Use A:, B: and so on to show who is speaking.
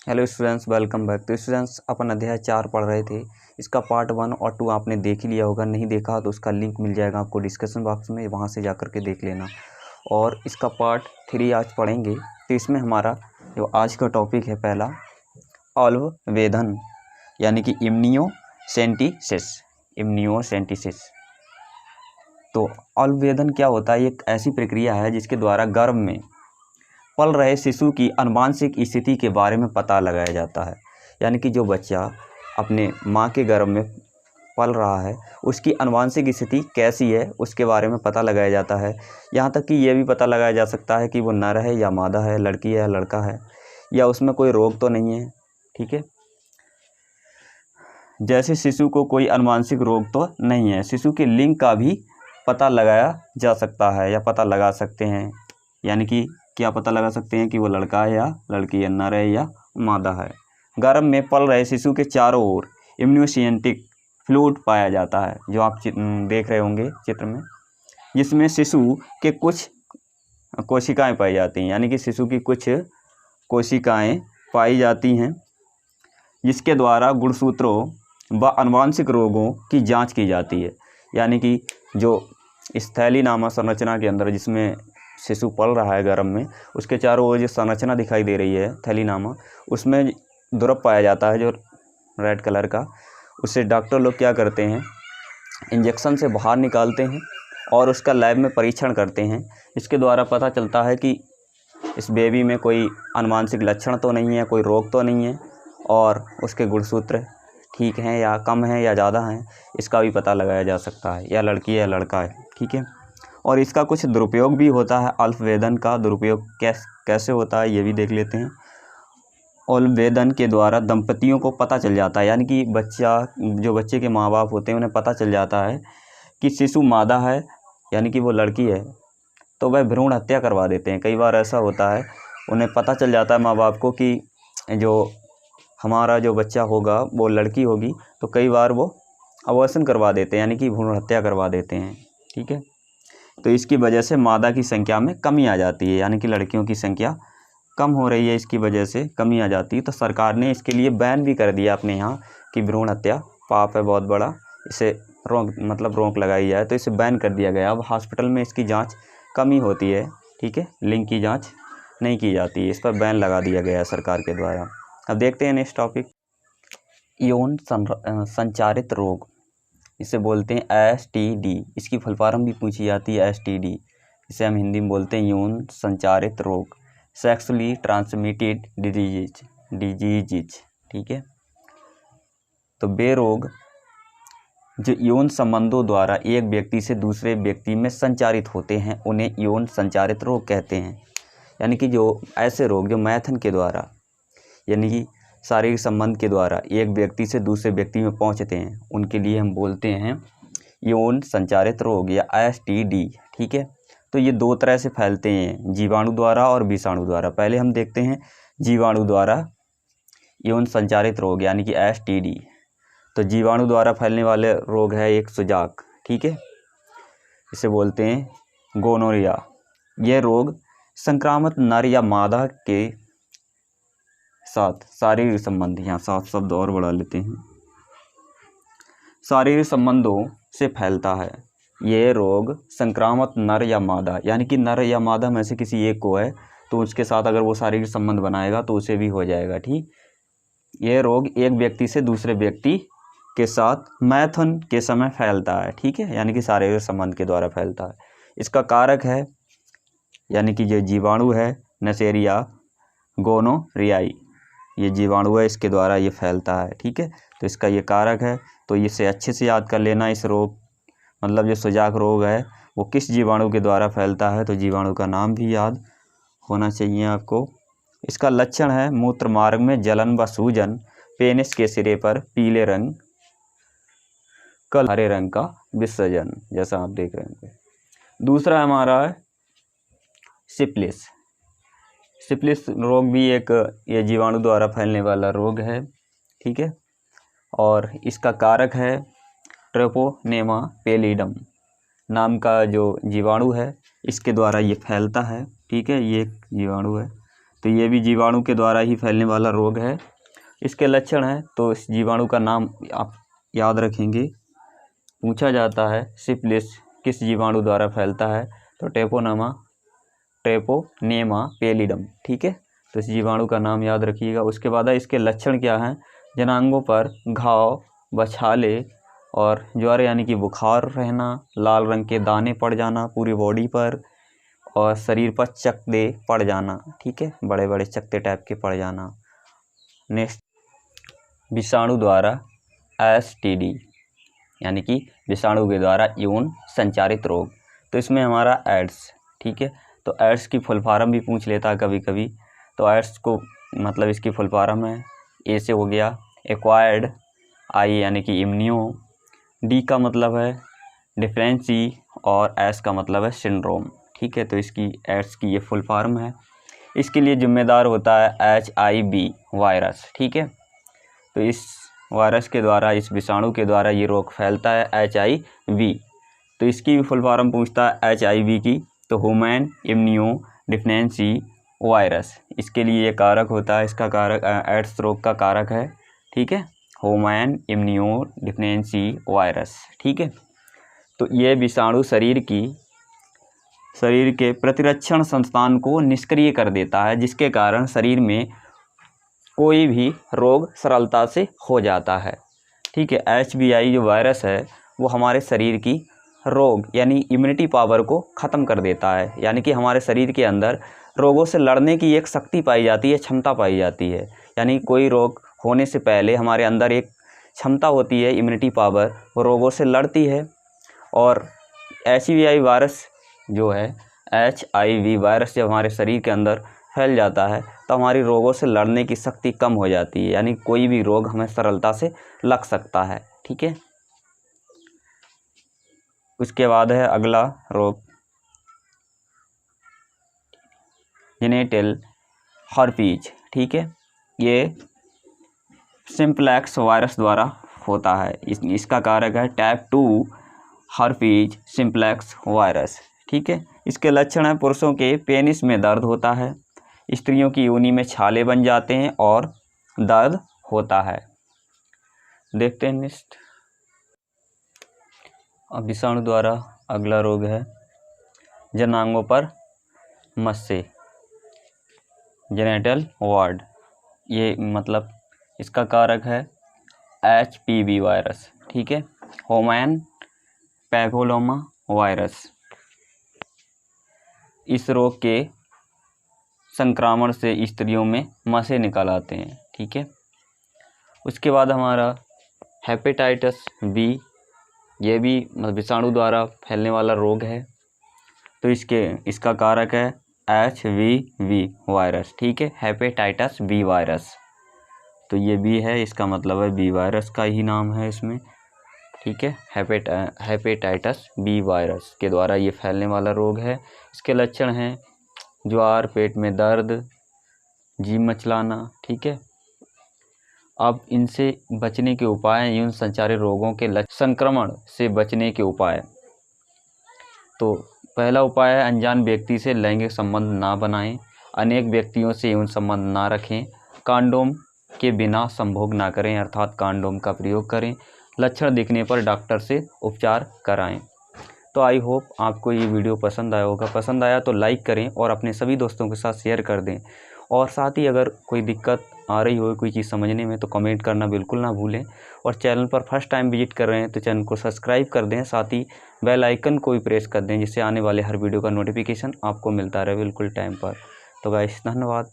A: Hello students, welcome back. तो students, अपन अध्याय 4 पढ़ रहे थे। इसका पार्ट 1 और 2 आपने देख ही लिया होगा। नहीं देखा तो उसका लिंक मिल जाएगा आपको डिस्क्रिप्शन बॉक्स में, वहाँ से जा कर के देख लेना। और इसका पार्ट 3 आज पढ़ेंगे। तो इसमें हमारा जो आज का टॉपिक है पहला, अववेधन यानी कि इम्नियोसेंटिसिस। इम्नियोसेंटिसिस तो अववेधन क्या होता है? एक ऐसी प्रक्रिया है जिसके द्वारा गर्भ में पल रहे शिशु की आनुवंशिक स्थिति के बारे में पता लगाया जाता है। यानी कि जो बच्चा अपने माँ के गर्भ में पल रहा है उसकी आनुवंशिक स्थिति कैसी है उसके बारे में पता लगाया जाता है। यहाँ तक कि ये भी पता लगाया जा सकता है कि वो नर है या मादा है, लड़की है या लड़का है, या उसमें कोई रोग तो नहीं है। ठीक है, जैसे शिशु को कोई आनुवंशिक रोग तो नहीं है। शिशु के लिंग का भी पता लगाया जा सकता है या पता लगा सकते हैं। यानी कि क्या पता लगा सकते हैं कि वो लड़का है या लड़की है, नर है या मादा है। गर्भ में पल रहे शिशु के चारों ओर इम्यूनोसेंटिक फ्लूइड पाया जाता है, जो आप देख रहे होंगे चित्र में, जिसमें शिशु के कुछ कोशिकाएं पाई जाती हैं। यानी कि शिशु की कुछ कोशिकाएं पाई जाती हैं जिसके द्वारा गुणसूत्रों व आनुवंशिक रोगों की जांच की जाती है। यानी कि जो इस थैलीनामा संरचना के अंदर जिसमें शिशु पल रहा है गर्भ में, उसके चारों ओर जो संरचना दिखाई दे रही है थैलीनामा, उसमें द्रव पाया जाता है जो रेड कलर का। उससे डॉक्टर लोग क्या करते हैं, इंजेक्शन से बाहर निकालते हैं और उसका लैब में परीक्षण करते हैं। इसके द्वारा पता चलता है कि इस बेबी में कोई आनुवंशिक लक्षण तो नहीं है, कोई रोग तो नहीं है, और उसके गुणसूत्र ठीक हैं या कम हैं या ज़्यादा हैं, इसका भी पता लगाया जा सकता है, या लड़की है या लड़का है। ठीक है, और इसका कुछ दुरुपयोग भी होता है। अल्पवेधन का दुरुपयोग कैसे होता है ये भी देख लेते हैं। अल्पवेधन के द्वारा दंपतियों को पता चल जाता है, यानी कि बच्चे के माँ बाप होते हैं उन्हें पता चल जाता है कि शिशु मादा है यानी कि वो लड़की है, तो वह भ्रूण हत्या करवा देते हैं। कई बार ऐसा होता है, उन्हें पता चल जाता है माँ बाप को कि जो हमारा जो बच्चा होगा वो लड़की होगी, तो कई बार वो अबॉर्शन करवा देते हैं, यानी कि भ्रूण हत्या करवा देते हैं। ठीक है, तो इसकी वजह से मादा की संख्या में कमी आ जाती है, यानी कि लड़कियों की संख्या कम हो रही है, इसकी वजह से कमी आ जाती है। तो सरकार ने इसके लिए बैन भी कर दिया अपने यहाँ कि भ्रूण हत्या पाप है बहुत बड़ा, इसे रोक लगाई जाए, तो इसे बैन कर दिया गया। अब हॉस्पिटल में इसकी जांच कमी होती है। ठीक है, लिंग की जांच नहीं की जाती है, इस पर बैन लगा दिया गया है सरकार के द्वारा। अब देखते हैं नेक्स्ट टॉपिक, यौन संचारित रोग, इसे बोलते हैं STD। इसकी फुल फॉर्म भी पूछी जाती है STD, इसे हम हिंदी में बोलते हैं यौन संचारित रोग, सेक्सुअली ट्रांसमिटेड डिजीज। ठीक है, तो वे रोग जो यौन संबंधों द्वारा एक व्यक्ति से दूसरे व्यक्ति में संचारित होते हैं उन्हें यौन संचारित रोग कहते हैं। यानी कि जो ऐसे रोग जो मैथुन के द्वारा, यानी कि शारीरिक संबंध के द्वारा एक व्यक्ति से दूसरे व्यक्ति में पहुंचते हैं, उनके लिए हम बोलते हैं यौन संचारित रोग या STD। ठीक है, तो ये दो तरह से फैलते हैं, जीवाणु द्वारा और विषाणु द्वारा। पहले हम देखते हैं जीवाणु द्वारा यौन संचारित रोग यानी कि STD। तो जीवाणु द्वारा फैलने वाले रोग है एक सुजाक। ठीक है, इसे बोलते हैं गोनोरिया। यह रोग संक्रामक नर या मादा के साथ शारीरिक संबंध, यहाँ 7 शब्द और बढ़ा लेते हैं, शारीरिक संबंधों से फैलता है। यह रोग संक्रामक नर या मादा, यानी कि नर या मादा में से किसी एक को है तो उसके साथ अगर वो शारीरिक संबंध बनाएगा तो उसे भी हो जाएगा। ठीक, यह रोग एक व्यक्ति से दूसरे व्यक्ति के साथ मैथुन के समय फैलता है। ठीक है, यानी कि शारीरिक संबंध के द्वारा फैलता है। इसका कारक है, यानी कि जो जीवाणु है नेसेरिया गोनोरियाई, ये जीवाणु है, इसके द्वारा ये फैलता है। ठीक है, तो इसका ये कारक है, तो इसे अच्छे से याद कर लेना। इस रोग मतलब जो सुजाक रोग है वो किस जीवाणु के द्वारा फैलता है, तो जीवाणु का नाम भी याद होना चाहिए आपको। इसका लक्षण है मूत्र मार्ग में जलन व सूजन, पेनिस के सिरे पर पीले रंग हरे रंग का विसर्जन, जैसा आप देख रहे हैं। दूसरा हमारा है सिफिलिस। सिफिलिस रोग भी एक ये जीवाणु द्वारा फैलने वाला रोग है। ठीक है, और इसका कारक है ट्रेपोनेमा पेलिडम नाम का जो जीवाणु है, इसके द्वारा ये फैलता है। ठीक है, ये एक जीवाणु है तो ये भी जीवाणु के द्वारा ही फैलने वाला रोग है। इसके लक्षण हैं तो इस जीवाणु का नाम आप याद रखेंगे। पूछा जाता है सिफिलिस किस जीवाणु द्वारा फैलता है, तो ट्रेपोनेमा पैलिडम। ठीक है, तो इस जीवाणु का नाम याद रखिएगा। उसके बाद इसके लक्षण क्या हैं, जनांगों पर घाव, बछाले और ज्वर यानी कि बुखार रहना, लाल रंग के दाने पड़ जाना पूरी बॉडी पर, और शरीर पर चकत्ते पड़ जाना। ठीक है, बड़े बड़े चकत्ते टाइप के पड़ जाना। नेक्स्ट, विषाणु द्वारा STD यानी कि विषाणु के द्वारा यौन संचारित रोग। तो इसमें हमारा एड्स। ठीक है, तो एड्स की फुल फॉर्म भी पूछ लेता है कभी कभी। तो एड्स को मतलब इसकी फुल फॉर्म है, ए से हो गया एक्वायर्ड, आई यानी कि इम्यूनो, डी का मतलब है डिफरेंसी और एस का मतलब है सिंड्रोम। ठीक है, तो इसकी एड्स की ये फुल फॉर्म है। इसके लिए जिम्मेदार होता है HIV वायरस। ठीक है, तो इस वायरस के द्वारा, इस विषाणु के द्वारा ये रोग फैलता है HIV। तो इसकी भी फुल फॉर्म पूछता है HIV की, तो ह्यूमन इम्यूनो डिफिशिएंसी वायरस। इसके लिए ये कारक होता है, इसका कारक एड्स रोग का कारक है। ठीक है, ह्यूमन इम्यूनो डिफिशिएंसी वायरस। ठीक है, तो ये विषाणु शरीर के प्रतिरक्षण संस्थान को निष्क्रिय कर देता है, जिसके कारण शरीर में कोई भी रोग सरलता से हो जाता है। ठीक है, HBI जो वायरस है वो हमारे शरीर की रोग यानी इम्यूनिटी पावर को ख़त्म कर देता है, यानी कि हमारे शरीर के अंदर रोगों से लड़ने की एक शक्ति पाई जाती है, क्षमता पाई जाती है। यानी कोई रोग होने से पहले हमारे अंदर एक क्षमता होती है, इम्यूनिटी पावर, वो रोगों से लड़ती है। और HBI वायरस जो है, HIV वायरस जब हमारे शरीर के अंदर फैल जाता है तो हमारी रोगों से लड़ने की शक्ति कम हो जाती है, यानी कोई भी रोग हमें सरलता से लग सकता है। ठीक है, उसके बाद है अगला रोग जेनिटल हर्पीज। ठीक है, ये सिंप्लेक्स वायरस द्वारा होता है। इसका कारक है टाइप 2 हर्पीज सिंप्लेक्स वायरस। ठीक है, इसके लक्षण हैं पुरुषों के पेनिस में दर्द होता है, स्त्रियों की योनि में छाले बन जाते हैं और दर्द होता है। देखते हैं नेक्स्ट। अब विषाणु द्वारा अगला रोग है जनांगों पर मस्से, जेनिटल वार्ड। ये मतलब इसका कारक है HPV वायरस। ठीक है, ह्यूमन पैपिलोमा वायरस। इस रोग के संक्रमण से स्त्रियों में मस्से निकल आते हैं। ठीक है, उसके बाद हमारा हेपेटाइटिस B, ये भी विषाणु द्वारा फैलने वाला रोग है। तो इसका कारक है HVV वायरस। ठीक है, हेपेटाइटिस B वायरस। तो ये भी है, इसका मतलब है B वायरस का ही नाम है इसमें। ठीक है, हेपेटाइटिस B वायरस के द्वारा ये फैलने वाला रोग है। इसके लक्षण हैं ज्वार, पेट में दर्द, जीभ मचलाना। ठीक है, अब इनसे बचने के उपाय, यौन संचारित रोगों के संक्रमण से बचने के उपाय। तो पहला उपाय है अनजान व्यक्ति से लैंगिक संबंध ना बनाएं, अनेक व्यक्तियों से यौन संबंध ना रखें, कंडोम के बिना संभोग ना करें अर्थात कंडोम का प्रयोग करें, लक्षण दिखने पर डॉक्टर से उपचार कराएं। तो आई होप आपको ये वीडियो पसंद आया होगा। पसंद आया तो लाइक करें और अपने सभी दोस्तों के साथ शेयर कर दें। और साथ ही अगर कोई दिक्कत आ रही हो कोई चीज़ समझने में तो कमेंट करना बिल्कुल ना भूलें। और चैनल पर फर्स्ट टाइम विजिट कर रहे हैं तो चैनल को सब्सक्राइब कर दें, साथ ही बेल आइकन को भी प्रेस कर दें, जिससे आने वाले हर वीडियो का नोटिफिकेशन आपको मिलता रहे बिल्कुल टाइम पर। तो गाइस धन्यवाद।